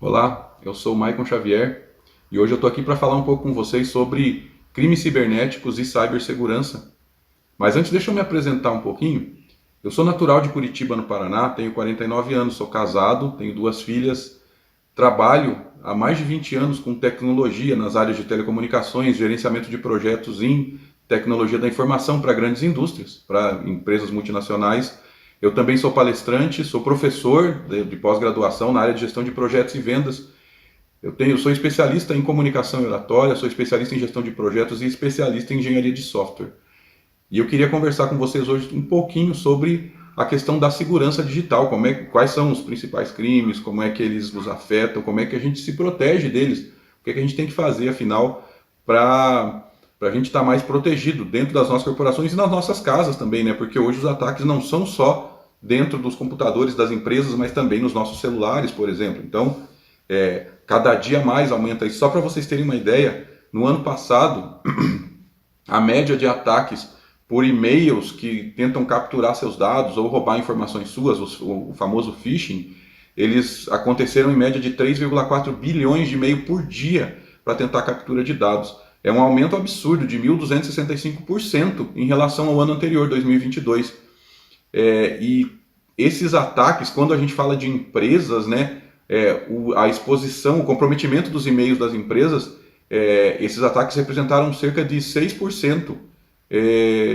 Olá, eu sou o Maicon Xavier e hoje eu estou aqui para falar um pouco com vocês sobre crimes cibernéticos e cibersegurança. Mas antes, deixa eu me apresentar um pouquinho. Eu sou natural de Curitiba, no Paraná, tenho 49 anos, sou casado, tenho duas filhas, trabalho há mais de 20 anos com tecnologia nas áreas de telecomunicações, gerenciamento de projetos em tecnologia da informação para grandes indústrias, para empresas multinacionais. Eu também sou palestrante, sou professor de pós-graduação na área de gestão de projetos e vendas. Eu sou especialista em comunicação e oratória, sou especialista em gestão de projetos e especialista em engenharia de software. E eu queria conversar com vocês hoje um pouquinho sobre a questão da segurança digital, quais são os principais crimes, como é que eles nos afetam, como é que a gente se protege deles, o que é que a gente tem que fazer, afinal, para a gente estar mais protegido dentro das nossas corporações e nas nossas casas também, né? Porque hoje os ataques não são só dentro dos computadores das empresas, mas também nos nossos celulares, por exemplo. Então, cada dia mais aumenta isso. Só para vocês terem uma ideia, no ano passado, a média de ataques por e-mails que tentam capturar seus dados ou roubar informações suas, o famoso phishing, eles aconteceram em média de 3,4 bilhões de e-mail por dia para tentar captura de dados. É um aumento absurdo de 1.265% em relação ao ano anterior, 2022. E esses ataques, quando a gente fala de empresas, né, a exposição, o comprometimento dos e-mails das empresas, esses ataques representaram cerca de 6%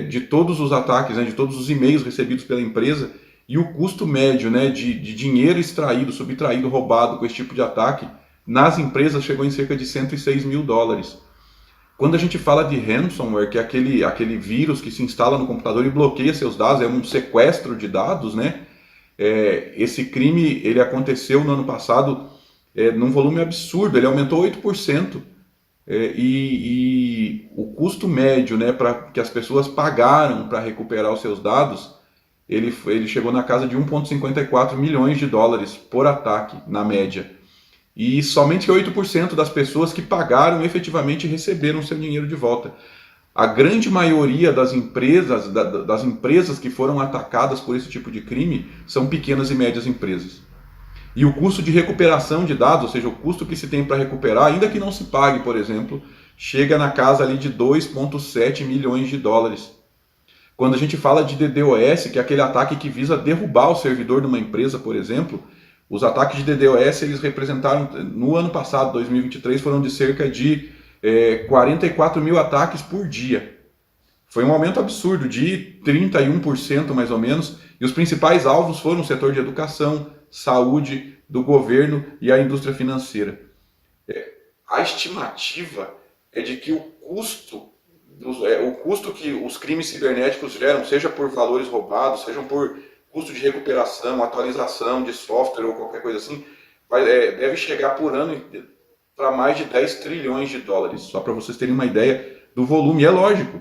de todos os ataques, né, de todos os e-mails recebidos pela empresa, e o custo médio, né, de dinheiro extraído, subtraído, roubado com esse tipo de ataque nas empresas chegou em cerca de 106 mil dólares. Quando a gente fala de ransomware, que é aquele vírus que se instala no computador e bloqueia seus dados, é um sequestro de dados, né? Esse crime ele aconteceu no ano passado num volume absurdo, ele aumentou 8%. E o custo médio, né, que as pessoas pagaram para recuperar os seus dados, ele chegou na casa de 1,54 milhões de dólares por ataque, na média. E somente 8% das pessoas que pagaram efetivamente receberam seu dinheiro de volta. A grande maioria das empresas que foram atacadas por esse tipo de crime são pequenas e médias empresas. E o custo de recuperação de dados, ou seja, o custo que se tem para recuperar, ainda que não se pague, por exemplo, chega na casa ali de 2,7 milhões de dólares. Quando a gente fala de DDoS, que é aquele ataque que visa derrubar o servidor de uma empresa, por exemplo, os ataques de DDoS eles representaram, no ano passado, 2023, foram de cerca de 44 mil ataques por dia. Foi um aumento absurdo, de 31% mais ou menos, e os principais alvos foram o setor de educação, saúde, do governo e a indústria financeira. A estimativa é de que o custo que os crimes cibernéticos geram, seja por valores roubados, seja por custo de recuperação, atualização de software ou qualquer coisa assim, deve chegar por ano para mais de 10 trilhões de dólares, só para vocês terem uma ideia do volume. E é lógico,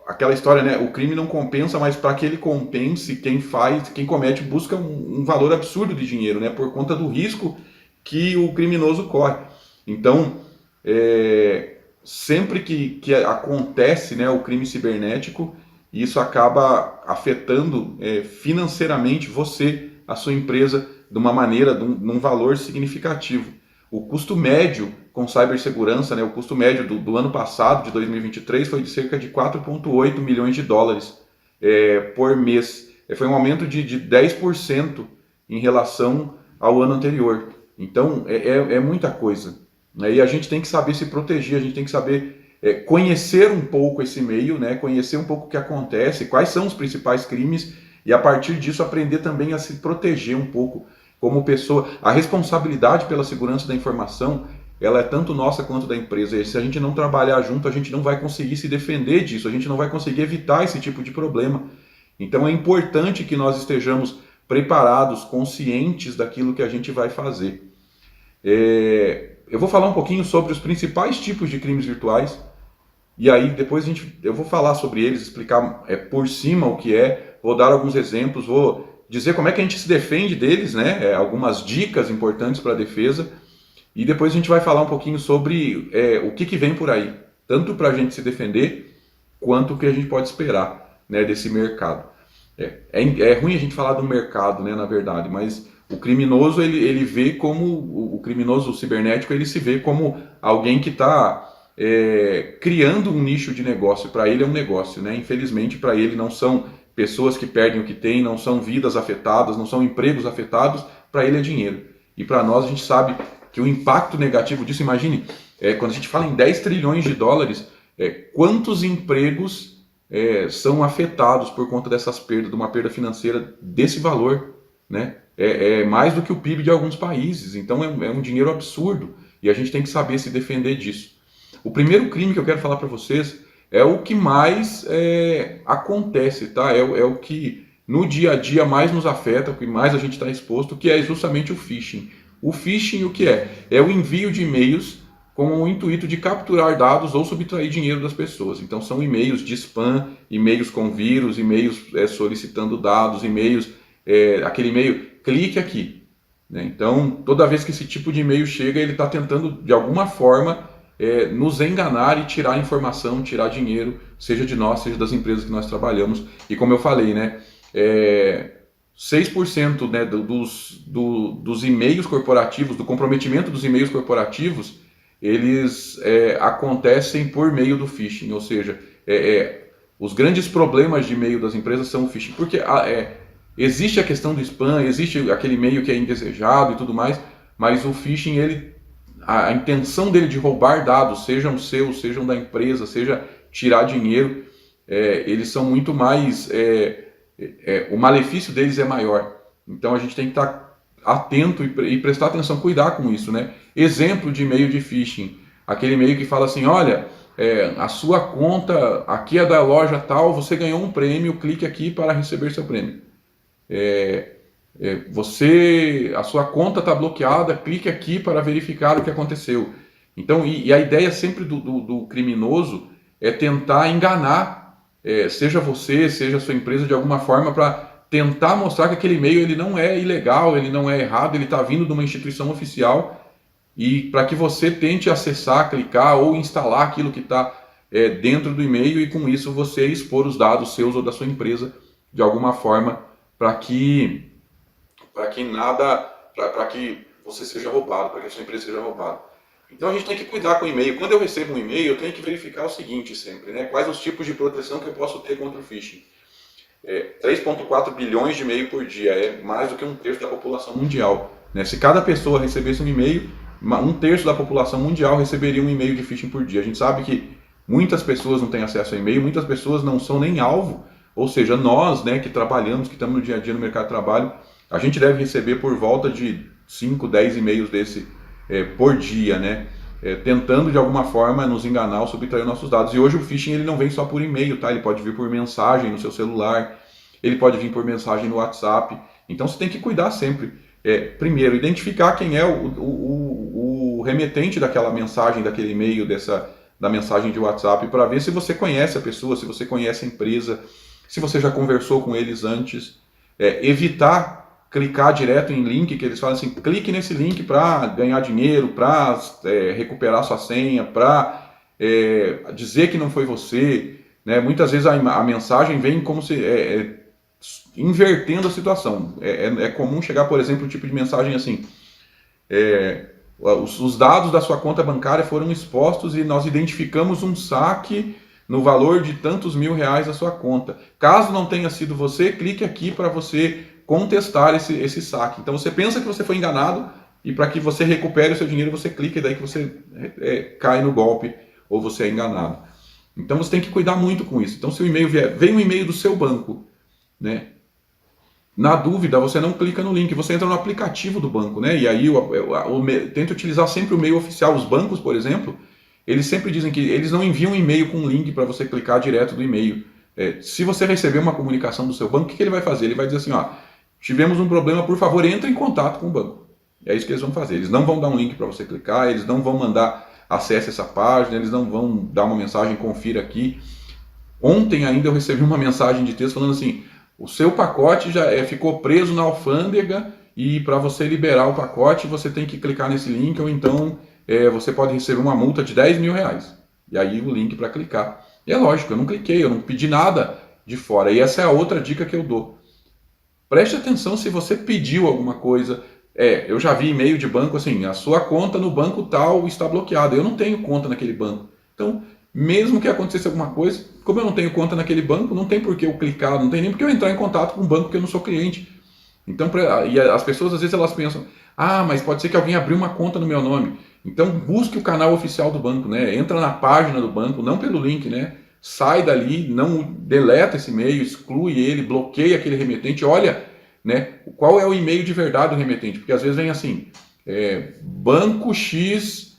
aquela história, né? O crime não compensa, mas para que ele compense, quem comete busca um valor absurdo de dinheiro, né? Por conta do risco que o criminoso corre. Então, sempre que acontece, né, o crime cibernético, isso acaba afetando financeiramente você, a sua empresa, de uma maneira, num valor significativo. O custo médio com cibersegurança, né, o custo médio do ano passado, de 2023, foi de cerca de 4,8 milhões de dólares por mês. Foi um aumento de 10% em relação ao ano anterior. Então, é muita coisa. Né? E a gente tem que saber se proteger, a gente tem que saber conhecer um pouco esse meio, né? Conhecer um pouco o que acontece, quais são os principais crimes, e a partir disso aprender também a se proteger um pouco como pessoa. A responsabilidade pela segurança da informação, ela é tanto nossa quanto da empresa. E se a gente não trabalhar junto, a gente não vai conseguir se defender disso, a gente não vai conseguir evitar esse tipo de problema. Então é importante que nós estejamos preparados, conscientes daquilo que a gente vai fazer. Eu vou falar um pouquinho sobre os principais tipos de crimes virtuais, e aí depois eu vou falar sobre eles, explicar por cima o que vou dar alguns exemplos, vou dizer como é que a gente se defende deles, né? Algumas dicas importantes para a defesa, e depois a gente vai falar um pouquinho sobre o que vem por aí, tanto para a gente se defender, quanto o que a gente pode esperar, né, desse mercado. É ruim a gente falar do mercado, né, na verdade, mas O criminoso, ele vê como, o criminoso cibernético, ele se vê como alguém que está criando um nicho de negócio. Para ele é um negócio, né? Infelizmente, para ele não são pessoas que perdem o que têm, não são vidas afetadas, não são empregos afetados, para ele é dinheiro. E para nós, a gente sabe que o impacto negativo disso, imagine, quando a gente fala em 10 trilhões de dólares, quantos empregos são afetados por conta dessas perdas, de uma perda financeira desse valor, né? É mais do que o PIB de alguns países, então é um dinheiro absurdo e a gente tem que saber se defender disso. O primeiro crime que eu quero falar para vocês é o que mais acontece, tá? É o que no dia a dia mais nos afeta, o que mais a gente está exposto, que é justamente o phishing. O phishing, o que é? É o envio de e-mails com o intuito de capturar dados ou subtrair dinheiro das pessoas. Então são e-mails de spam, e-mails com vírus, e-mails solicitando dados, e-mails, aquele e-mail, clique aqui. Né? Então toda vez que esse tipo de e-mail chega, ele está tentando de alguma forma nos enganar e tirar informação, tirar dinheiro, seja de nós, seja das empresas que nós trabalhamos. E como eu falei, né, 6%, né, dos e-mails corporativos, do comprometimento dos e-mails corporativos, eles acontecem por meio do phishing, ou seja, os grandes problemas de e-mail das empresas são o phishing, porque existe a questão do spam, existe aquele e-mail que é indesejado e tudo mais, mas o phishing, a intenção dele de roubar dados, sejam seus, sejam da empresa, seja tirar dinheiro, eles são muito mais, o malefício deles é maior. Então a gente tem que estar atento e prestar atenção, cuidar com isso, né? Exemplo de e-mail de phishing, aquele e-mail que fala assim, olha, a sua conta aqui é da loja tal, você ganhou um prêmio, clique aqui para receber seu prêmio. A sua conta está bloqueada, clique aqui para verificar o que aconteceu. Então, e a ideia sempre do criminoso é tentar enganar, seja você, seja a sua empresa, de alguma forma, para tentar mostrar que aquele e-mail ele não é ilegal, ele não é errado, ele está vindo de uma instituição oficial, e para que você tente acessar, clicar ou instalar aquilo que está dentro do e-mail, e com isso você expor os dados seus ou da sua empresa de alguma forma para que você seja roubado, para que a sua empresa seja roubada. Então a gente tem que cuidar com o e-mail. Quando eu recebo um e-mail, eu tenho que verificar o seguinte sempre, né? Quais os tipos de proteção que eu posso ter contra o phishing. 3,4 bilhões de e-mail por dia, é mais do que um terço da população mundial. Né? Se cada pessoa recebesse um e-mail, um terço da população mundial receberia um e-mail de phishing por dia. A gente sabe que muitas pessoas não têm acesso a e-mail, muitas pessoas não são nem alvo, ou seja, nós, né, que trabalhamos, que estamos no dia a dia no mercado de trabalho, a gente deve receber por volta de 5, 10 e-mails desse por dia, né? Tentando de alguma forma nos enganar ou subtrair nossos dados. E hoje o phishing ele não vem só por e-mail, tá? Ele pode vir por mensagem no seu celular, ele pode vir por mensagem no WhatsApp. Então você tem que cuidar sempre. Primeiro, identificar quem é o remetente daquela mensagem, daquele e-mail, da mensagem de WhatsApp, para ver se você conhece a pessoa, se você conhece a empresa, se você já conversou com eles antes. Evitar clicar direto em link, que eles falam assim, clique nesse link para ganhar dinheiro, para recuperar sua senha, para dizer que não foi você. Né? Muitas vezes a mensagem vem como se invertendo a situação. É comum chegar, por exemplo, um tipo de mensagem assim, os dados da sua conta bancária foram expostos e nós identificamos um saque no valor de tantos mil-reais da sua conta. Caso não tenha sido você, clique aqui para você contestar esse saque. Então você pensa que você foi enganado e para que você recupere o seu dinheiro você clica e daí que você cai no golpe ou você é enganado. Então você tem que cuidar muito com isso. Então se o e-mail vem um e-mail do seu banco, né? Na dúvida você não clica no link, você entra no aplicativo do banco, né? E aí tenta utilizar sempre o e-mail oficial. Os bancos, por exemplo, eles sempre dizem que eles não enviam um e-mail com um link para você clicar direto do e-mail. Se você receber uma comunicação do seu banco, o que ele vai fazer? Ele vai dizer assim, ó, tivemos um problema, por favor, entre em contato com o banco. É isso que eles vão fazer. Eles não vão dar um link para você clicar, eles não vão mandar acesse essa página, eles não vão dar uma mensagem, confira aqui. Ontem ainda eu recebi uma mensagem de texto falando assim, o seu pacote já ficou preso na alfândega e para você liberar o pacote você tem que clicar nesse link ou então você pode receber uma multa de 10 mil reais. E aí o link para clicar. E é lógico, eu não cliquei, eu não pedi nada de fora. E essa é a outra dica que eu dou. Preste atenção se você pediu alguma coisa. Eu já vi e-mail de banco assim, a sua conta no banco tal está bloqueada. Eu não tenho conta naquele banco. Então, mesmo que acontecesse alguma coisa, como eu não tenho conta naquele banco, não tem por que eu clicar, não tem nem por que eu entrar em contato com um banco que eu não sou cliente. Então, e as pessoas às vezes elas pensam, mas pode ser que alguém abriu uma conta no meu nome. Então, busque o canal oficial do banco, né? Entra na página do banco, não pelo link, né? Sai dali, não deleta esse e-mail, exclui ele, bloqueia aquele remetente, olha, né? Qual é o e-mail de verdade do remetente? Porque às vezes vem assim, banco X,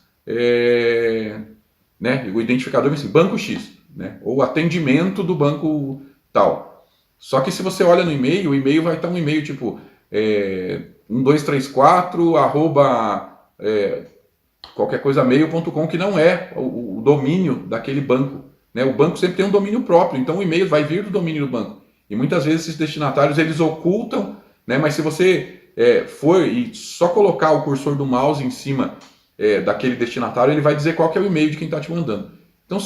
né? O identificador vem assim, banco X, né? Ou atendimento do banco tal. Só que se você olha no e-mail, o e-mail vai estar um e-mail tipo 1234 arroba qualquer coisa mail.com, que não é o domínio daquele banco. Né? O banco sempre tem um domínio próprio, então o e-mail vai vir do domínio do banco. E muitas vezes esses destinatários eles ocultam, né? Mas se você for e só colocar o cursor do mouse em cima daquele destinatário, ele vai dizer qual que é o e-mail de quem está te mandando. Então,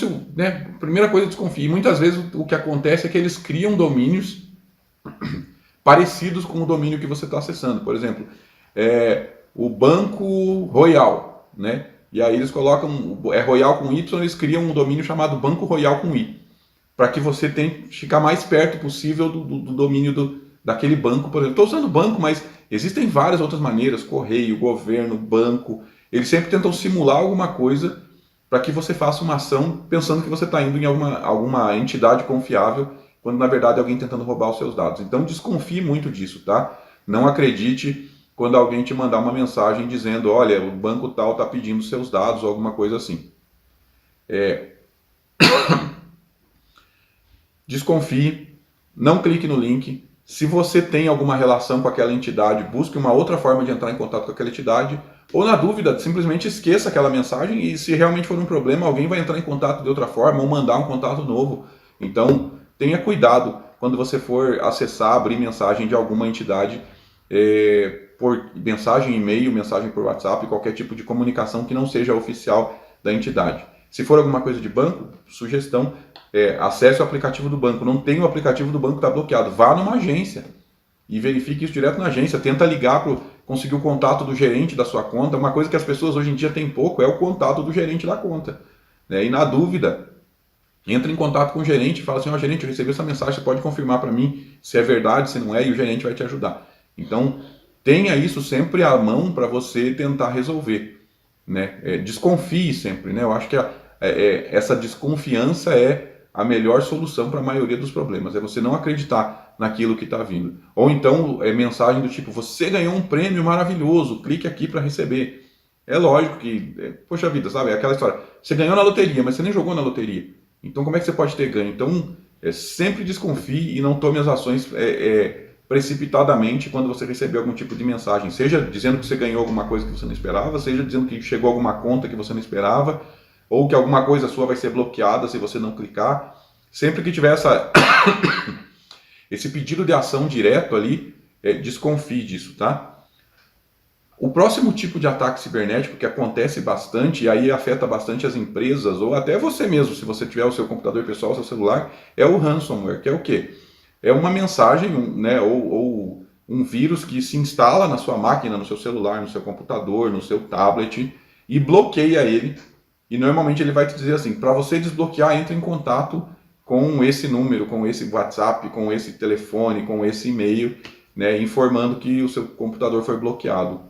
primeira coisa, desconfie. E muitas vezes o que acontece é que eles criam domínios parecidos com o domínio que você está acessando. Por exemplo, o Banco Royal, né? E aí eles colocam, Royal com Y, eles criam um domínio chamado Banco Royal com I, para que você tente ficar mais perto possível do domínio daquele banco. Por exemplo, estou usando banco, mas existem várias outras maneiras, correio, governo, banco, eles sempre tentam simular alguma coisa para que você faça uma ação pensando que você está indo em alguma entidade confiável, quando na verdade é alguém tentando roubar os seus dados. Então desconfie muito disso, tá? Não acredite quando alguém te mandar uma mensagem dizendo, olha, o banco tal está pedindo seus dados ou alguma coisa assim. Desconfie, não clique no link. Se você tem alguma relação com aquela entidade, busque uma outra forma de entrar em contato com aquela entidade. Ou, na dúvida, simplesmente esqueça aquela mensagem e, se realmente for um problema, alguém vai entrar em contato de outra forma ou mandar um contato novo. Então, tenha cuidado quando você for acessar, abrir mensagem de alguma entidade, por mensagem e-mail, mensagem por WhatsApp, qualquer tipo de comunicação que não seja oficial da entidade. Se for alguma coisa de banco, sugestão, acesse o aplicativo do banco. Não tem o aplicativo do banco, está bloqueado. Vá numa agência e verifique isso direto na agência. Tenta ligar para conseguir o contato do gerente da sua conta. Uma coisa que as pessoas hoje em dia têm pouco é o contato do gerente da conta. Né? E na dúvida, entra em contato com o gerente e fala assim, gerente, eu recebi essa mensagem, você pode confirmar para mim se é verdade, se não é, e o gerente vai te ajudar. Então, tenha isso sempre à mão para você tentar resolver. Né? Desconfie sempre. Né? Eu acho que essa desconfiança é a melhor solução para a maioria dos problemas. É você não acreditar naquilo que está vindo. Ou então, mensagem do tipo, você ganhou um prêmio maravilhoso, clique aqui para receber. É lógico que, poxa vida, sabe? É aquela história. Você ganhou na loteria, mas você nem jogou na loteria. Então, como é que você pode ter ganho? Então, sempre desconfie e não tome as ações precipitadamente quando você receber algum tipo de mensagem. Seja dizendo que você ganhou alguma coisa que você não esperava, seja dizendo que chegou alguma conta que você não esperava, ou que alguma coisa sua vai ser bloqueada se você não clicar. Sempre que tiver esse pedido de ação direto ali, desconfie disso, tá? O próximo tipo de ataque cibernético que acontece bastante, e aí afeta bastante as empresas, ou até você mesmo, se você tiver o seu computador pessoal, o seu celular, é o ransomware, que é o quê? É uma mensagem, né, ou um vírus que se instala na sua máquina, no seu celular, no seu computador, no seu tablet, e bloqueia ele. E normalmente ele vai te dizer assim, para você desbloquear, entre em contato com esse número, com esse WhatsApp, com esse telefone, com esse e-mail, né, informando que o seu computador foi bloqueado.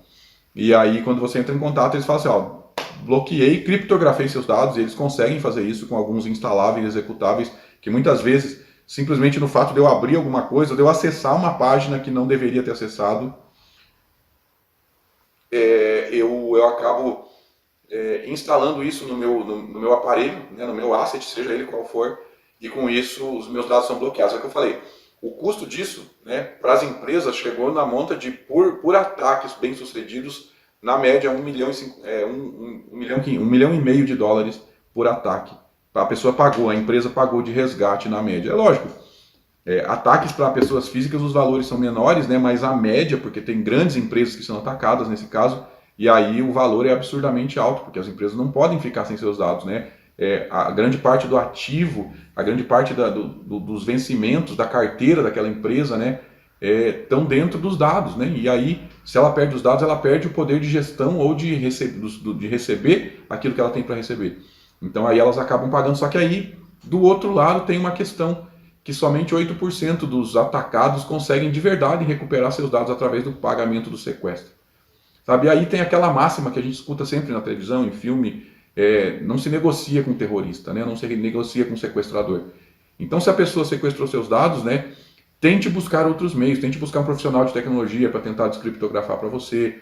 E aí, quando você entra em contato, eles falam assim, bloqueei, criptografei seus dados, e eles conseguem fazer isso com alguns instaláveis, executáveis, que muitas vezes, simplesmente no fato de eu abrir alguma coisa, de eu acessar uma página que não deveria ter acessado, eu acabo instalando isso no meu aparelho, né, no meu asset, seja ele qual for, e com isso os meus dados são bloqueados. É o que eu falei. O custo disso, né, para as empresas, chegou na monta de, por ataques bem-sucedidos, na média, 1,5 milhão de dólares por ataque. A pessoa pagou, a empresa pagou de resgate na média. É lógico, ataques para pessoas físicas, os valores são menores, né, mas a média, porque tem grandes empresas que são atacadas nesse caso, e aí o valor é absurdamente alto, porque as empresas não podem ficar sem seus dados, né? A grande parte do ativo, a grande parte dos vencimentos da carteira daquela empresa, né, estão dentro dos dados, né? E aí, se ela perde os dados, ela perde o poder de gestão ou de receber aquilo que ela tem para receber. Então aí elas acabam pagando, só que aí, do outro lado, tem uma questão que somente 8% dos atacados conseguem de verdade recuperar seus dados através do pagamento do sequestro. Sabe? E aí tem aquela máxima que a gente escuta sempre na televisão, em filme, não se negocia com terrorista, né? Não se negocia com sequestrador. Então, se a pessoa sequestrou seus dados, né, tente buscar outros meios, tente buscar um profissional de tecnologia para tentar descriptografar para você.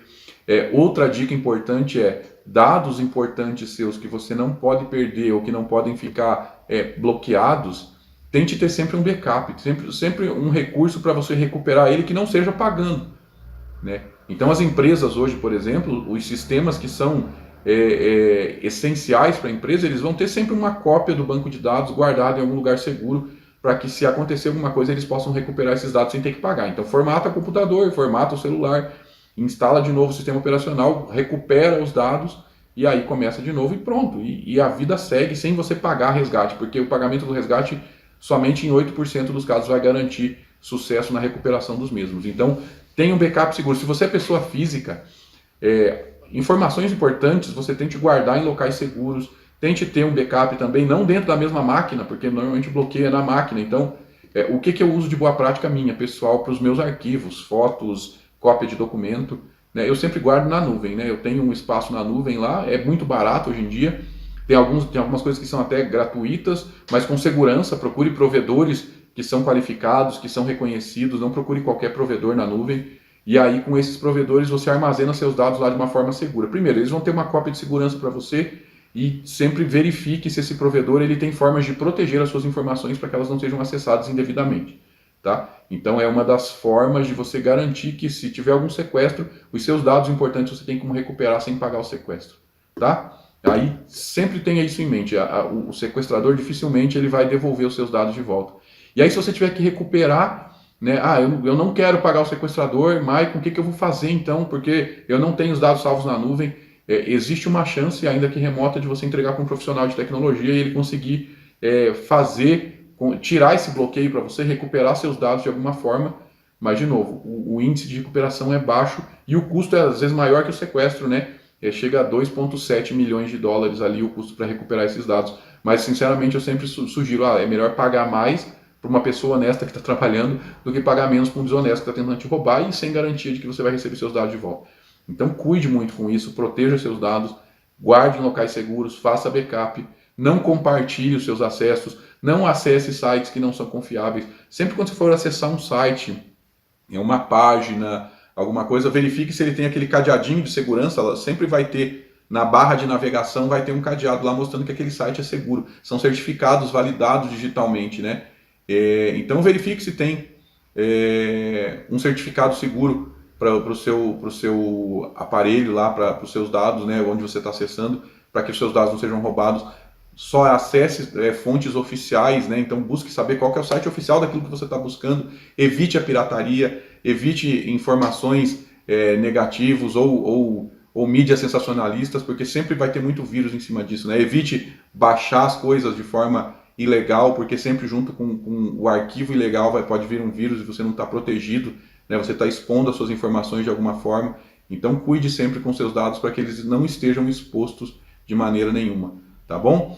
Outra dica importante é dados importantes seus que você não pode perder ou que não podem ficar bloqueados, tente ter sempre um backup, sempre um recurso para você recuperar ele que não seja pagando, né? Então as empresas hoje, por exemplo, os sistemas que são essenciais para a empresa, eles vão ter sempre uma cópia do banco de dados guardado em algum lugar seguro para que se acontecer alguma coisa eles possam recuperar esses dados sem ter que pagar. Então formata o computador, formata o celular, instala de novo o sistema operacional, recupera os dados e aí começa de novo e pronto. E a vida segue sem você pagar resgate, porque o pagamento do resgate somente em 8% dos casos vai garantir sucesso na recuperação dos mesmos. Então tenha um backup seguro. Se você é pessoa física, informações importantes você tente guardar em locais seguros, tente ter um backup também, não dentro da mesma máquina, porque normalmente bloqueia na máquina. Então, o que eu uso de boa prática minha, pessoal, para os meus arquivos, fotos, cópia de documento, né? Eu sempre guardo na nuvem, né? Eu tenho um espaço na nuvem lá, é muito barato hoje em dia, tem algumas coisas que são até gratuitas, mas com segurança, procure provedores que são qualificados, que são reconhecidos, não procure qualquer provedor na nuvem. E aí, com esses provedores, você armazena seus dados lá de uma forma segura. Primeiro, eles vão ter uma cópia de segurança para você e sempre verifique se esse provedor ele tem formas de proteger as suas informações para que elas não sejam acessadas indevidamente. Tá? Então, é uma das formas de você garantir que, se tiver algum sequestro, os seus dados importantes você tem como recuperar sem pagar o sequestro. Tá? Aí, sempre tenha isso em mente. O sequestrador dificilmente ele vai devolver os seus dados de volta. E aí, se você tiver que recuperar, né? Eu não quero pagar o sequestrador, Maicon, o que eu vou fazer então? Porque eu não tenho os dados salvos na nuvem. Existe uma chance, ainda que remota, de você entregar para um profissional de tecnologia e ele conseguir tirar esse bloqueio para você, recuperar seus dados de alguma forma. Mas, de novo, o índice de recuperação é baixo e o custo é às vezes maior que o sequestro, né? Chega a 2,7 milhões de dólares ali o custo para recuperar esses dados. Mas, sinceramente, eu sempre sugiro, é melhor pagar mais para uma pessoa honesta que está trabalhando do que pagar menos para um desonesto que está tentando te roubar e sem garantia de que você vai receber seus dados de volta. Então cuide muito com isso, proteja seus dados, guarde em locais seguros, faça backup, não compartilhe os seus acessos, não acesse sites que não são confiáveis. Sempre quando você for acessar um site, uma página, alguma coisa, verifique se ele tem aquele cadeadinho de segurança, ela sempre vai ter. Na barra de navegação vai ter um cadeado lá mostrando que aquele site é seguro. São certificados validados digitalmente, né? Então verifique se tem um certificado seguro para o seu aparelho lá, para os seus dados, né, onde você está acessando, para que os seus dados não sejam roubados. Só acesse fontes oficiais, né? Então busque saber qual que é o site oficial daquilo que você está buscando. Evite a pirataria, evite informações negativos ou mídias sensacionalistas, porque sempre vai ter muito vírus em cima disso, né? Evite baixar as coisas de forma ilegal, porque sempre junto com o arquivo ilegal pode vir um vírus e você não está protegido, né? Você está expondo as suas informações de alguma forma. Então cuide sempre com seus dados para que eles não estejam expostos de maneira nenhuma, tá bom?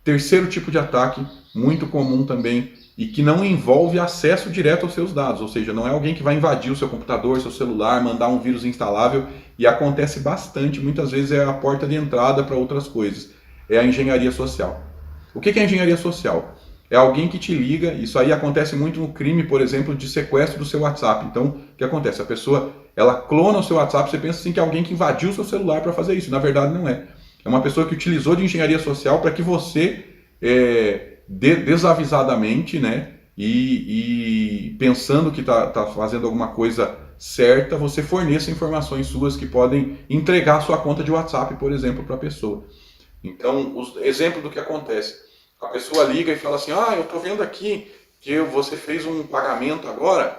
Terceiro tipo de ataque, muito comum também, e que não envolve acesso direto aos seus dados, ou seja, não é alguém que vai invadir o seu computador, seu celular, mandar um vírus instalável, e acontece bastante, muitas vezes é a porta de entrada para outras coisas, é a engenharia social. O que é engenharia social? É alguém que te liga, isso aí acontece muito no crime, por exemplo, de sequestro do seu WhatsApp. Então, o que acontece? A pessoa, ela clona o seu WhatsApp, você pensa assim que é alguém que invadiu o seu celular para fazer isso. Na verdade, não é. É uma pessoa que utilizou de engenharia social para que você, desavisadamente, né, e pensando que está fazendo alguma coisa certa, você forneça informações suas que podem entregar a sua conta de WhatsApp, por exemplo, para a pessoa. Então, exemplo do que acontece. A pessoa liga e fala assim, eu estou vendo aqui que você fez um pagamento agora,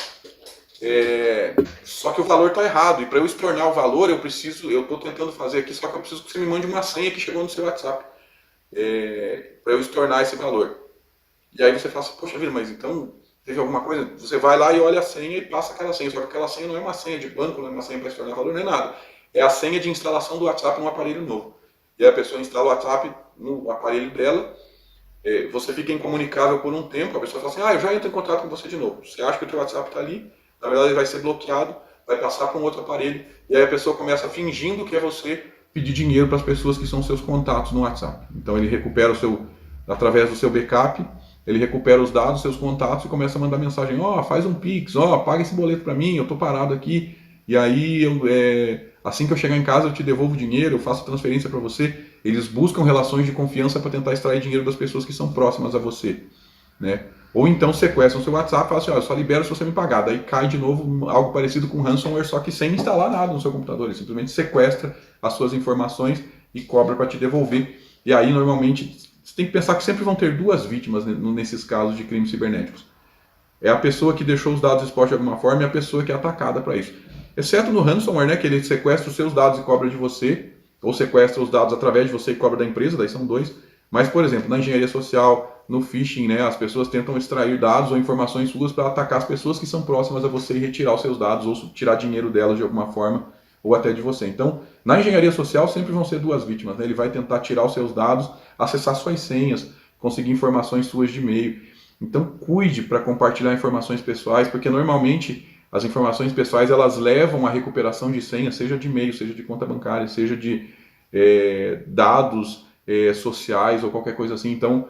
só que o valor está errado. E para eu estornar o valor, eu estou tentando fazer aqui, só que eu preciso que você me mande uma senha que chegou no seu WhatsApp. Para eu estornar esse valor. E aí você fala assim, poxa vida, mas então teve alguma coisa, você vai lá e olha a senha e passa aquela senha. Só que aquela senha não é uma senha de banco, não é uma senha para estornar valor, não é nada. É a senha de instalação do WhatsApp num aparelho novo. E aí a pessoa instala o WhatsApp no aparelho dela, você fica incomunicável por um tempo, a pessoa fala assim, eu já entro em contato com você de novo. Você acha que o teu WhatsApp está ali, na verdade ele vai ser bloqueado, vai passar para um outro aparelho, e aí a pessoa começa fingindo que é você pedir dinheiro para as pessoas que são seus contatos no WhatsApp. Então ele recupera através do seu backup, ele recupera os dados, seus contatos e começa a mandar mensagem, faz um Pix, paga esse boleto para mim, eu estou parado aqui, e aí assim que eu chegar em casa eu te devolvo o dinheiro, eu faço transferência para você. Eles buscam relações de confiança para tentar extrair dinheiro das pessoas que são próximas a você, né? Ou então sequestram seu WhatsApp e falam assim, eu só libero se você me pagar. Daí cai de novo algo parecido com ransomware, só que sem instalar nada no seu computador. Ele simplesmente sequestra as suas informações e cobra para te devolver. E aí, normalmente, você tem que pensar que sempre vão ter duas vítimas nesses casos de crimes cibernéticos. É a pessoa que deixou os dados expostos de alguma forma e a pessoa que é atacada para isso. Exceto no ransomware, né, que ele sequestra os seus dados e cobra de você, ou sequestra os dados através de você e cobra da empresa, daí são dois. Mas, por exemplo, na engenharia social, no phishing, né, as pessoas tentam extrair dados ou informações suas para atacar as pessoas que são próximas a você e retirar os seus dados, ou tirar dinheiro delas de alguma forma, ou até de você. Então, na engenharia social sempre vão ser duas vítimas, né? Ele vai tentar tirar os seus dados, acessar suas senhas, conseguir informações suas de e-mail. Então, cuide para compartilhar informações pessoais, porque normalmente as informações pessoais elas levam à recuperação de senha, seja de e-mail, seja de conta bancária, seja de dados sociais ou qualquer coisa assim. Então,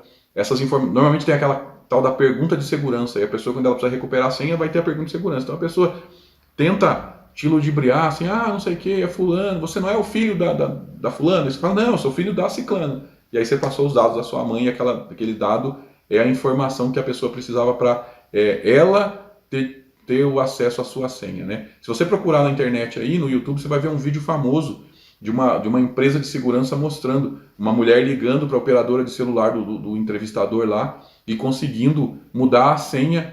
normalmente tem aquela tal da pergunta de segurança, e a pessoa, quando ela precisa recuperar a senha, vai ter a pergunta de segurança. Então, a pessoa tenta te ludibriar, assim, não sei o que, é fulano, você não é o filho da fulana? E você fala, não, eu sou filho da ciclana. E aí você passou os dados da sua mãe, e aquele dado é a informação que a pessoa precisava para ela ter o acesso à sua senha, né? Se você procurar na internet aí, no YouTube, você vai ver um vídeo famoso de uma empresa de segurança mostrando uma mulher ligando para a operadora de celular do entrevistador lá e conseguindo mudar a senha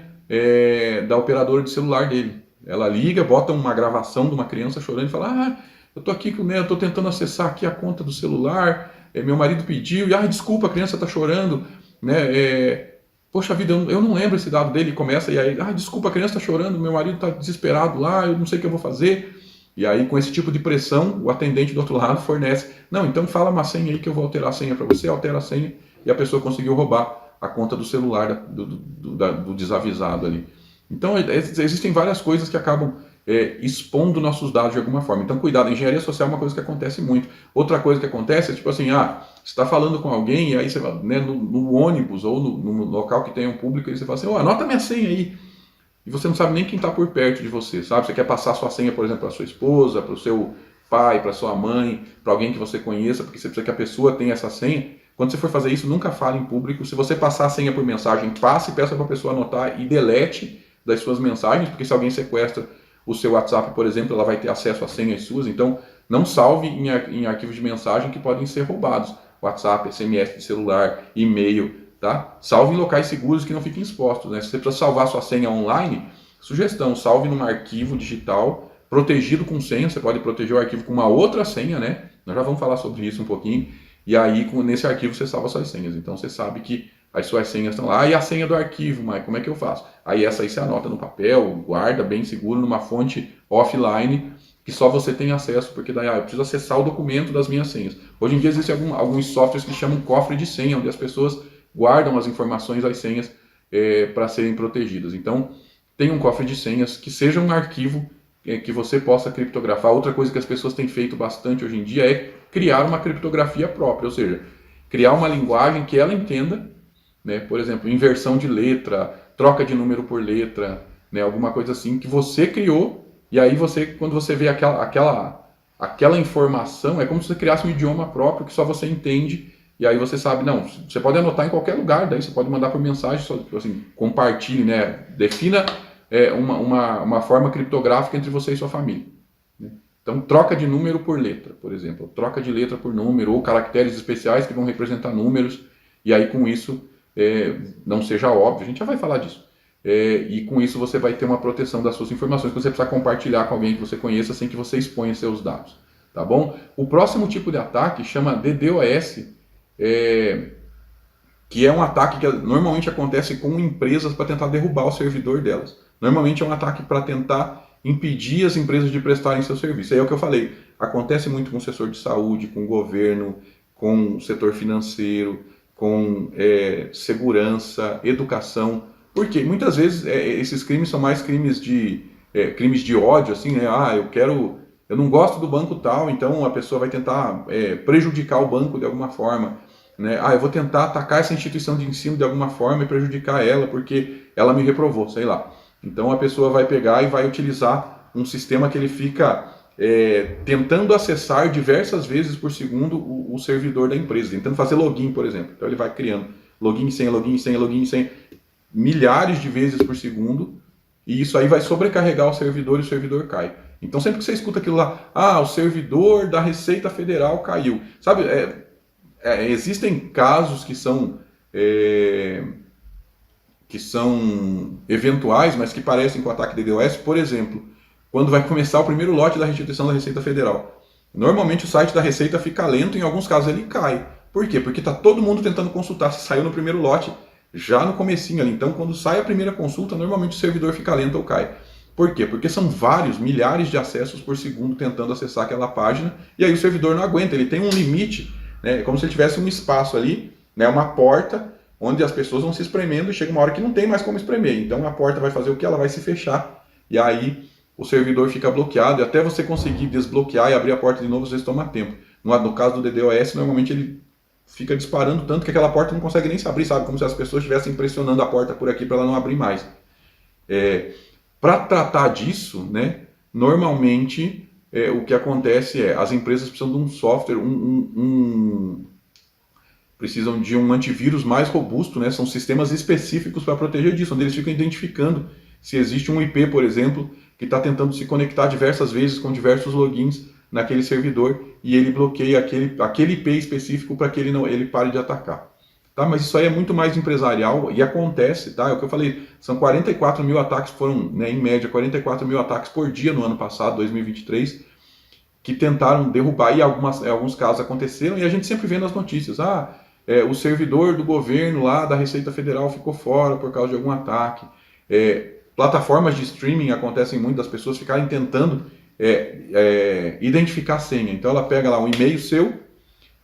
da operadora de celular dele. Ela liga, bota uma gravação de uma criança chorando e fala, eu tô aqui, eu tô tentando acessar aqui a conta do celular, meu marido pediu, e desculpa, a criança tá chorando, né? Poxa vida, eu não lembro esse dado dele, e começa, e aí, desculpa, a criança está chorando, meu marido está desesperado lá, eu não sei o que eu vou fazer. E aí, com esse tipo de pressão, o atendente do outro lado fornece, não, então fala uma senha aí que eu vou alterar a senha para você, altera a senha, e a pessoa conseguiu roubar a conta do celular do desavisado ali. Então, existem várias coisas que acabam expondo nossos dados de alguma forma. Então, cuidado, a engenharia social é uma coisa que acontece muito. Outra coisa que acontece é tipo assim, você está falando com alguém e aí você vai, né, no ônibus ou no local que tem um público e você fala assim, anota minha senha aí. E você não sabe nem quem está por perto de você, sabe? Você quer passar sua senha, por exemplo, para sua esposa, para o seu pai, para sua mãe, para alguém que você conheça, porque você precisa que a pessoa tenha essa senha. Quando você for fazer isso, nunca fale em público. Se você passar a senha por mensagem, passe e peça para a pessoa anotar e delete das suas mensagens, porque se alguém sequestra o seu WhatsApp, por exemplo, ela vai ter acesso às senhas suas. Então, não salve em arquivos de mensagem que podem ser roubados. WhatsApp, SMS de celular, e-mail, tá? Salve em locais seguros que não fiquem expostos, né? Se você precisa salvar sua senha online, sugestão, salve num arquivo digital protegido com senha. Você pode proteger o arquivo com uma outra senha, né? Nós já vamos falar sobre isso um pouquinho. E aí, nesse arquivo, você salva suas senhas. Então, você sabe que as suas senhas estão lá. E a senha do arquivo, mas como é que eu faço? Aí essa aí você anota no papel, guarda bem seguro numa fonte offline que só você tem acesso, porque daí eu preciso acessar o documento das minhas senhas. Hoje em dia existem alguns softwares que chamam cofre de senha, onde as pessoas guardam as informações das senhas para serem protegidas. Então, tem um cofre de senhas que seja um arquivo que você possa criptografar. Outra coisa que as pessoas têm feito bastante hoje em dia é criar uma criptografia própria, ou seja, criar uma linguagem que ela entenda, né? Por exemplo, inversão de letra, troca de número por letra, né? Alguma coisa assim que você criou, e aí quando você vê aquela informação, é como se você criasse um idioma próprio que só você entende, e aí você sabe, não, você pode anotar em qualquer lugar, daí você pode mandar por mensagem, só, assim, compartilhe, né? Defina uma forma criptográfica entre você e sua família, né? Então, troca de número por letra, por exemplo, troca de letra por número, ou caracteres especiais que vão representar números, e aí com isso não seja óbvio, a gente já vai falar disso. E com isso você vai ter uma proteção das suas informações que você precisa compartilhar com alguém que você conheça sem que você exponha seus dados, tá bom? O próximo tipo de ataque chama DDoS, que é um ataque que normalmente acontece com empresas para tentar derrubar o servidor delas. Normalmente é um ataque para tentar impedir as empresas de prestarem seu serviço. Aí é o que eu falei, acontece muito com o setor de saúde, com o governo, com o setor financeiro, com segurança, educação, porque muitas vezes esses crimes são mais crimes de ódio, assim, né? Eu não gosto do banco tal, então a pessoa vai tentar prejudicar o banco de alguma forma, né? Eu vou tentar atacar essa instituição de ensino de alguma forma e prejudicar ela porque ela me reprovou, sei lá. Então a pessoa vai pegar e vai utilizar um sistema que ele fica tentando acessar diversas vezes por segundo o servidor da empresa, tentando fazer login, por exemplo. Então ele vai criando login, senha, login, senha, login, senha, milhares de vezes por segundo, e isso aí vai sobrecarregar o servidor e o servidor cai. Então sempre que você escuta aquilo lá, o servidor da Receita Federal caiu. Sabe, existem casos que são eventuais, mas que parecem com o ataque de DDoS, por exemplo, quando vai começar o primeiro lote da restituição da Receita Federal. Normalmente o site da Receita fica lento, em alguns casos ele cai. Por quê? Porque está todo mundo tentando consultar se saiu no primeiro lote, já no comecinho ali. Então quando sai a primeira consulta, normalmente o servidor fica lento ou cai. Por quê? Porque são milhares de acessos por segundo tentando acessar aquela página, e aí o servidor não aguenta, ele tem um limite, né? É como se ele tivesse um espaço ali, né? Uma porta, onde as pessoas vão se espremendo e chega uma hora que não tem mais como espremer. Então a porta vai fazer o que? Ela vai se fechar, e aí o servidor fica bloqueado, e até você conseguir desbloquear e abrir a porta de novo, às vezes toma tempo. No caso do DDoS, normalmente ele fica disparando tanto que aquela porta não consegue nem se abrir, sabe? Como se as pessoas estivessem pressionando a porta por aqui para ela não abrir mais. Para tratar disso, né, normalmente o que acontece as empresas precisam de um software, precisam de um antivírus mais robusto, né? São sistemas específicos para proteger disso, onde eles ficam identificando se existe um IP, por exemplo, que está tentando se conectar diversas vezes com diversos logins naquele servidor e ele bloqueia aquele IP específico para que ele pare de atacar. Tá? Mas isso aí é muito mais empresarial e acontece, tá? É o que eu falei, são 44 mil ataques, foram, né, em média, 44 mil ataques por dia no ano passado, 2023, que tentaram derrubar, e alguns casos aconteceram, e a gente sempre vê nas notícias, o servidor do governo lá da Receita Federal ficou fora por causa de algum ataque. Plataformas de streaming acontecem muito das pessoas ficarem tentando identificar a senha. Então ela pega lá um e-mail seu,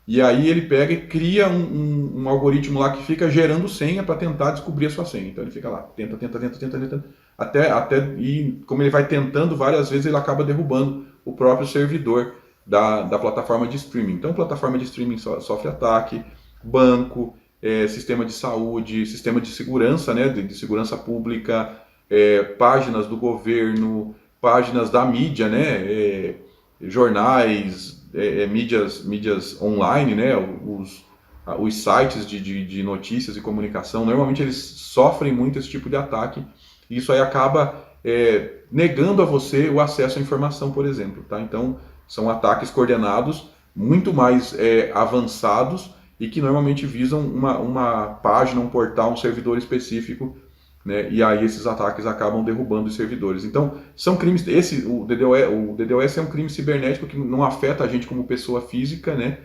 e aí ele pega e cria um algoritmo lá que fica gerando senha para tentar descobrir a sua senha. Então ele fica lá, tenta, e como ele vai tentando várias vezes, ele acaba derrubando o próprio servidor da plataforma de streaming. Então plataforma de streaming sofre ataque, banco, sistema de saúde, sistema de segurança, né, de segurança pública, páginas do governo, páginas da mídia, né, jornais, mídias online, né, os sites de notícias e comunicação, normalmente eles sofrem muito esse tipo de ataque, e isso aí acaba negando a você o acesso à informação, por exemplo. Tá? Então, são ataques coordenados muito mais avançados e que normalmente visam uma página, um portal, um servidor específico, né? E aí esses ataques acabam derrubando os servidores. Então, são crimes. O DDoS é um crime cibernético que não afeta a gente como pessoa física, né?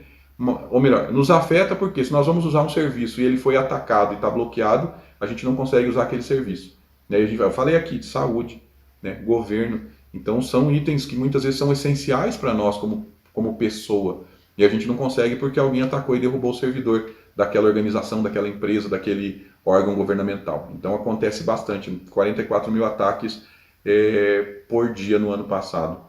Ou melhor, nos afeta porque se nós vamos usar um serviço e ele foi atacado e está bloqueado, a gente não consegue usar aquele serviço. Né? Eu falei aqui de saúde, né? Governo. Então, são itens que muitas vezes são essenciais para nós como pessoa. E a gente não consegue porque alguém atacou e derrubou o servidor daquela organização, daquela empresa, daquele órgão governamental. Então acontece bastante, 44 mil ataques por dia no ano passado.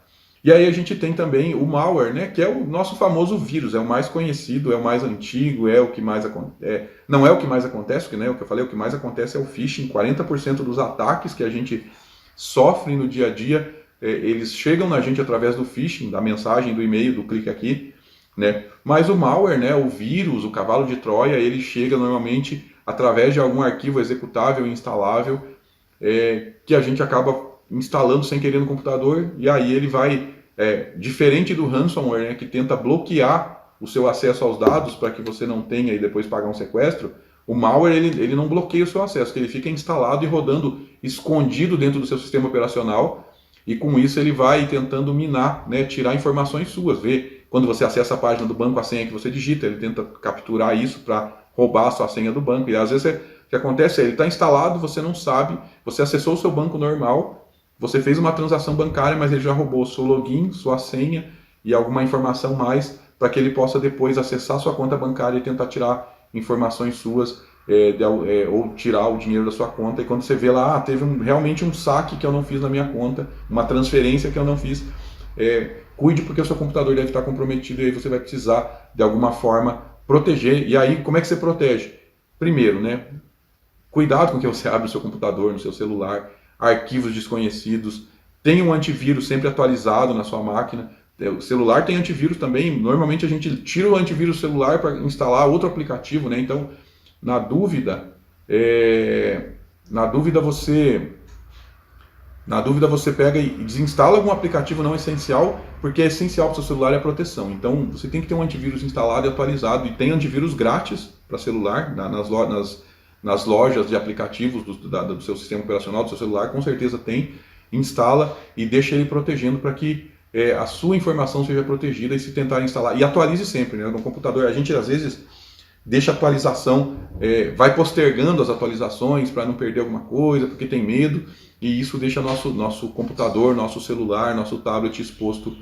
E aí a gente tem também o malware, né, que é o nosso famoso vírus, é o mais conhecido, é o mais antigo, é o que mais acontece. Não é o que mais acontece, porque, né, o que eu falei, o que mais acontece é o phishing. 40% dos ataques que a gente sofre no dia a dia, eles chegam na gente através do phishing, da mensagem, do e-mail, do clique aqui, né? Mas o malware, né, o vírus, o cavalo de Troia, ele chega normalmente através de algum arquivo executável e instalável que a gente acaba instalando sem querer no computador, e aí ele vai, diferente do ransomware, né, que tenta bloquear o seu acesso aos dados para que você não tenha e depois pagar um sequestro, o malware ele não bloqueia o seu acesso, ele fica instalado e rodando escondido dentro do seu sistema operacional, e com isso ele vai tentando minar, né, tirar informações suas, ver quando você acessa a página do banco, a senha que você digita, ele tenta capturar isso para roubar a sua senha do banco. E às vezes o que acontece é, ele está instalado, você não sabe, você acessou o seu banco normal, você fez uma transação bancária, mas ele já roubou o seu login, sua senha e alguma informação mais para que ele possa depois acessar sua conta bancária e tentar tirar informações suas ou tirar o dinheiro da sua conta. E quando você vê lá, teve realmente um saque que eu não fiz na minha conta, uma transferência que eu não fiz, cuide, porque o seu computador deve estar comprometido e aí você vai precisar de alguma forma proteger. E aí, como é que você protege? Primeiro, né, cuidado com que você abre o seu computador, no seu celular, arquivos desconhecidos, tenha um antivírus sempre atualizado na sua máquina. O celular tem antivírus também, normalmente a gente tira o antivírus do celular para instalar outro aplicativo, né? Então, na dúvida você pega e desinstala algum aplicativo não essencial, porque é essencial para o seu celular é a proteção. Então, você tem que ter um antivírus instalado e atualizado, e tem antivírus grátis para celular, nas lojas de aplicativos do seu sistema operacional, do seu celular, com certeza tem. Instala e deixa ele protegendo para que a sua informação seja protegida. E se tentar instalar, e atualize sempre, né? No computador, a gente às vezes deixa a atualização, vai postergando as atualizações para não perder alguma coisa, porque tem medo, e isso deixa nosso computador, nosso celular, nosso tablet exposto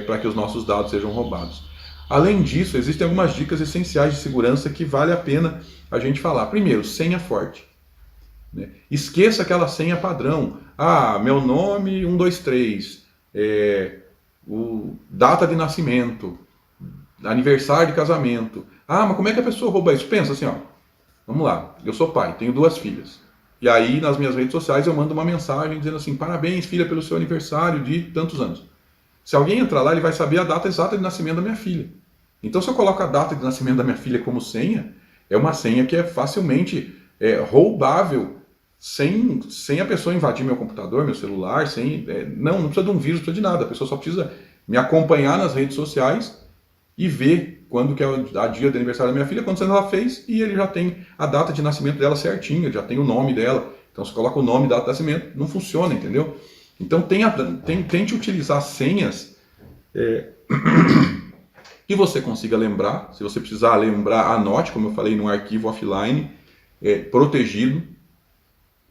para que os nossos dados sejam roubados. Além disso, existem algumas dicas essenciais de segurança que vale a pena a gente falar. Primeiro, senha forte. Né? Esqueça aquela senha padrão. Meu nome 123, data de nascimento, aniversário de casamento. Mas como é que a pessoa rouba isso? Pensa assim, vamos lá, eu sou pai, tenho 2 filhas. E aí nas minhas redes sociais eu mando uma mensagem dizendo assim, parabéns filha pelo seu aniversário de tantos anos. Se alguém entrar lá, ele vai saber a data exata de nascimento da minha filha. Então se eu coloco a data de nascimento da minha filha como senha, é uma senha que é facilmente roubável, sem a pessoa invadir meu computador, meu celular, não precisa de um vírus, não precisa de nada, a pessoa só precisa me acompanhar nas redes sociais e ver quando que é a dia do aniversário da minha filha, quantos anos ela fez, e ele já tem a data de nascimento dela certinha, já tem o nome dela. Então você coloca o nome, data de nascimento, não funciona, entendeu? Então tente utilizar senhas que você consiga lembrar. Se você precisar lembrar, anote, como eu falei, num arquivo offline, protegido,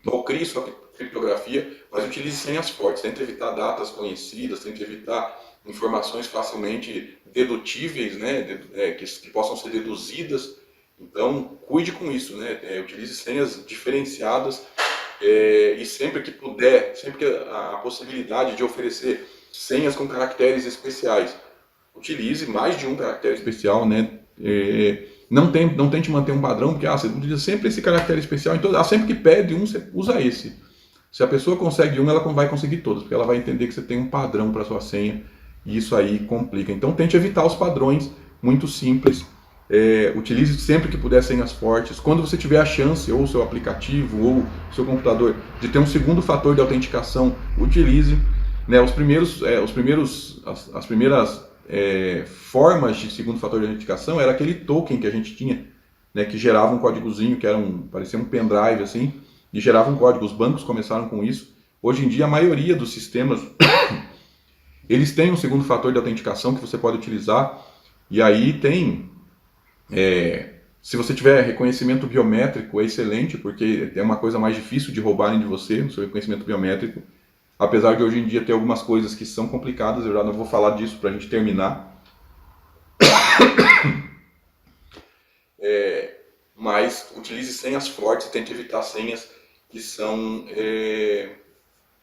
ou crie sua criptografia, mas utilize senhas fortes. Tente evitar datas conhecidas, tente evitar informações facilmente dedutíveis, né, que possam ser deduzidas. Então, cuide com isso, né? Utilize senhas diferenciadas e sempre que puder, sempre que a possibilidade de oferecer senhas com caracteres especiais, utilize mais de um caractere especial, né? Não tente manter um padrão, porque você utiliza sempre esse caractere especial, então sempre que pede um, você usa esse. Se a pessoa consegue um, ela vai conseguir todos, porque ela vai entender que você tem um padrão para sua senha, e isso aí complica. Então tente evitar os padrões, muito simples. Utilize sempre que puder senhas fortes. Quando você tiver a chance, ou o seu aplicativo, ou o seu computador, de ter um segundo fator de autenticação, utilize. Né, as primeiras formas de segundo fator de autenticação era aquele token que a gente tinha, né, que gerava um códigozinho, que parecia um pendrive assim, e gerava um código. Os bancos começaram com isso. Hoje em dia, a maioria dos sistemas eles têm um segundo fator de autenticação que você pode utilizar. E aí tem, se você tiver reconhecimento biométrico, é excelente, porque é uma coisa mais difícil de roubarem de você, o seu reconhecimento biométrico. Apesar de hoje em dia ter algumas coisas que são complicadas, eu já não vou falar disso para a gente terminar. Mas utilize senhas fortes, tente evitar senhas que são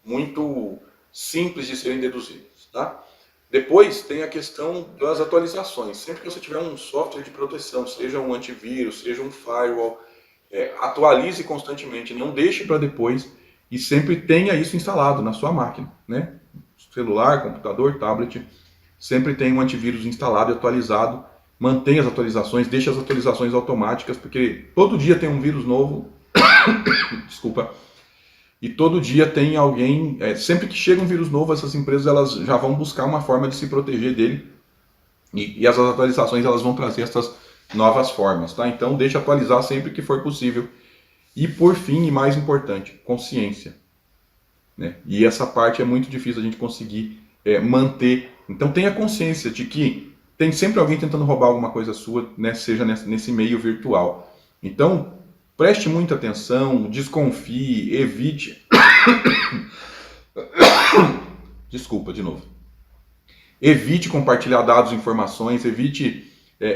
muito simples de serem deduzidas. Tá? Depois tem a questão das atualizações. Sempre que você tiver um software de proteção, seja um antivírus, seja um firewall, atualize constantemente, não deixe para depois, e sempre tenha isso instalado na sua máquina, né? Celular, computador, tablet, sempre tem um antivírus instalado e atualizado. Mantenha as atualizações, deixe as atualizações automáticas, porque todo dia tem um vírus novo, desculpa, e todo dia tem alguém, sempre que chega um vírus novo, essas empresas elas já vão buscar uma forma de se proteger dele, e as atualizações elas vão trazer essas novas formas, tá? Então deixe atualizar sempre que for possível. E por fim, e mais importante, consciência. Né? E essa parte é muito difícil a gente conseguir manter. Então tenha consciência de que tem sempre alguém tentando roubar alguma coisa sua, né, seja nesse meio virtual. Então, preste muita atenção, desconfie, evite. Desculpa, de novo. Evite compartilhar dados e informações, evite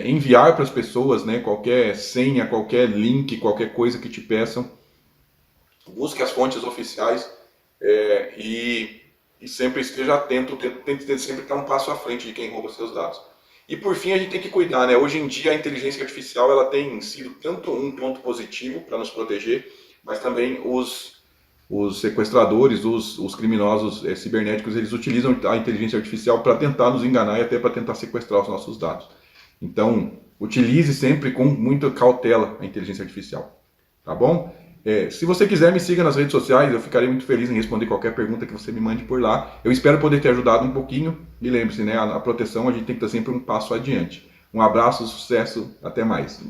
enviar para as pessoas, né, qualquer senha, qualquer link, qualquer coisa que te peçam. Busque as fontes oficiais e sempre esteja atento, tente sempre estar um passo à frente de quem rouba seus dados. E por fim a gente tem que cuidar, né? Hoje em dia a inteligência artificial ela tem sido tanto um ponto positivo para nos proteger, mas também os sequestradores, os criminosos cibernéticos, eles utilizam a inteligência artificial para tentar nos enganar e até para tentar sequestrar os nossos dados. Então, utilize sempre com muita cautela a inteligência artificial, tá bom? Se você quiser, me siga nas redes sociais, eu ficarei muito feliz em responder qualquer pergunta que você me mande por lá. Eu espero poder ter ajudado um pouquinho. E lembre-se, né, a proteção a gente tem que estar sempre um passo adiante. Um abraço, sucesso, até mais.